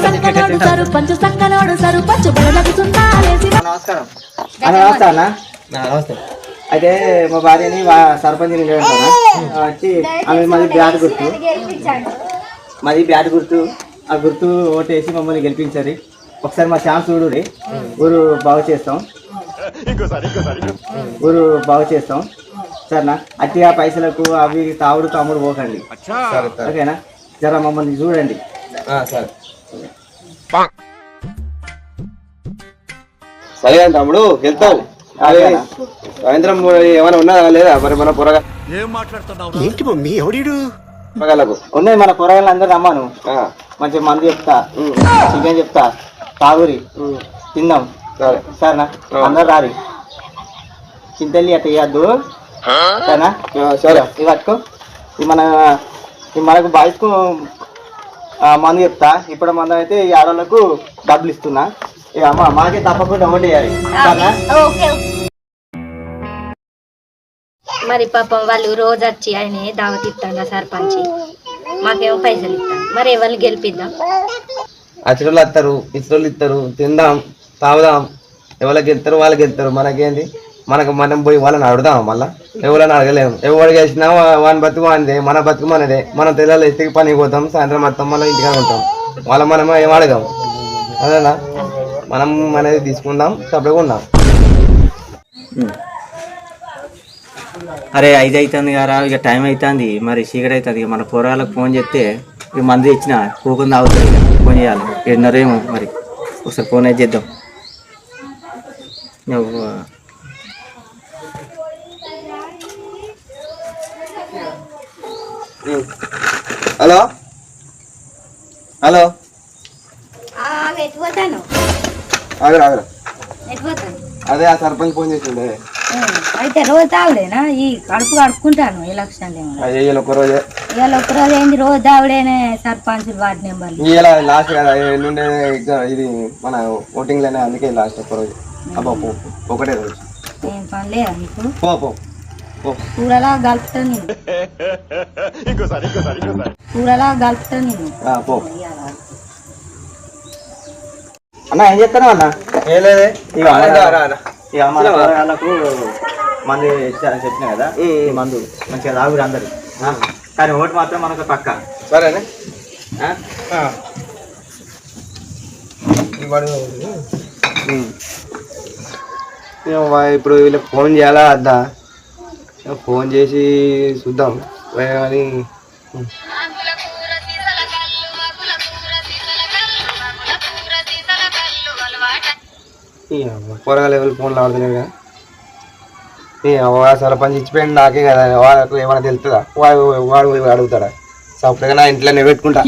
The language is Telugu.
సంకలోడు సర్పంచ్ సంకలోడు సర్పంచ్ బెడలకు సున్నాలేసి. నమస్కారం. నమస్తే అన్న. నమస్తే. అయితే మా భార్యని సర్పంచ్ని వచ్చి ఆమె మాది బ్యాట్ గుర్తు, మాది బ్యాట్ గుర్తు. ఆ గుర్తు ఓటేసి మమ్మల్ని గెలిపించారు. ఒకసారి మా ఛాన్స్ చూడు, ఊరు బాగు చేస్తాం, ఊరు బాగు చేస్తాం. సరేనా? అట్టిగా పైసలకు అవి తావుడు తమ్ముడు పోకండి, ఓకేనా? జర మమ్మల్ని చూడండి. సరే తమ్ముడు వెళ్తావు. సాయంత్రం ఏమైనా ఉన్నదా లేదా మరి మన పొరగా ఏంటి మమ్మీ ఎవడీడు పొరగాలకు ఉన్నాయి మన కూరగాయలు అందరూ రమ్మాను. మంచి మంది చెప్తా, చికెన్ చెప్తా, తాగురి తిందాం. సరేనా? అందరు రారి. చింతల్లి అట్ట ఇవ్వద్దు, సరేనా? సరే. ఇవి పట్టుకో. ఇది మనకు బాయ్స్కు మందు చెప్తా. ఇప్పుడు మందు అయితే ఈ ఆడవాళ్ళకు డబ్బులు ఇస్తున్నా. ఇక అమ్మ మాకే తప్పకుండా ఓటు వేయాలి, సరేనా? మరి పాపం వాళ్ళు రోజు వచ్చి ఆయన దావత్ ఇస్తాను సర్పంచ్, మాకేమో పైసలు ఇస్తాను. మరి ఎవరిని గెలిపిద్దాం? అచ్చరోళ్ళు వస్తారు, ఇచ్చరోళ్ళు ఇస్తారు, తిందాం, తాగుదాం. ఎవరికి వెళ్తారు వాళ్ళకి వెళ్తారు. మనకేంది? మనం పోయి వాళ్ళని అడుగుదాం. మళ్ళీ ఎవరైనా అడగలేము. ఎవరికి వేసినా వాని బతుకు మనదే, మన బతుకు మనదే. మనం తెల్లాలి ఎత్తికి పనికి పోతాం, సాయంత్రం మొత్తం మనం ఇంటికానే ఉంటాం. మనం ఏం అడగాం, అదేనా? మనం అనేది తీసుకుందాం, సపరేట్గా ఉందాం. అరే 5 అవుతుంది కదా, ఇక టైం అవుతుంది, మరి చీకటి అవుతుంది. ఇక మన పొరాలకు ఫోన్ చేస్తే ఇక మంది ఇచ్చిన కూకుంది అవుతుంది. ఇక ఫోన్ చేయాలి. 7:30 ఏమో. మరి ఒకసారి ఫోన్ అయితే చేద్దాం. హలో హలో, ఆగరా ఆగరా. అదే ఆ సర్పంచ్ ఫోన్ చేసిండే. అయితే రోజు తాగుడేనా? ఈ కడుపు కడుక్కుంటాను ఎలక్షన్లు అయ్యో ఒక్కరోజే. ఇవాళ ఒక్కరోజు ఏంది? రోజు తాగుడేనే సర్పంచ్ వార్డు నెంబర్లు. ఇలా లాస్ట్ కదా, ఎల్లుండే ఇది మన ఓటింగ్ లేనే, అందుకే లాస్ట్ ఒక్కరోజు. అబ్బా ఒకటే రోజు. ఏం పని లేదా నీకు? పో పో పో. కూరలా కలుపుతాను నేను, కూరలా కలుపుతాను నేను. పో అన్న. ఏం చెప్తాను అన్న? ఏం లేదే. ఇక మన వాళ్ళకు మందు చెప్పినా కదా, ఈ మందు మంచిగా తాగురు అందరు. కానీ ఓటు మాత్రం మనకు పక్క, సరేనే. ఇప్పుడు వీళ్ళకి ఫోన్ చేయాలా వద్దా? ఫోన్ చేసి చూద్దాం కానీ పొరగా లెవెల్ ఫోన్లు ఆడుతున్నాయి కదా. సర్పంచ్ ఇచ్చిపోయింది నాకే కదా, వాళ్ళకు ఏమైనా తెలుస్తుందా? వాడు అడుగుతాడా? సపరేట్గా నా ఇంట్లోనే పెట్టుకుంటా.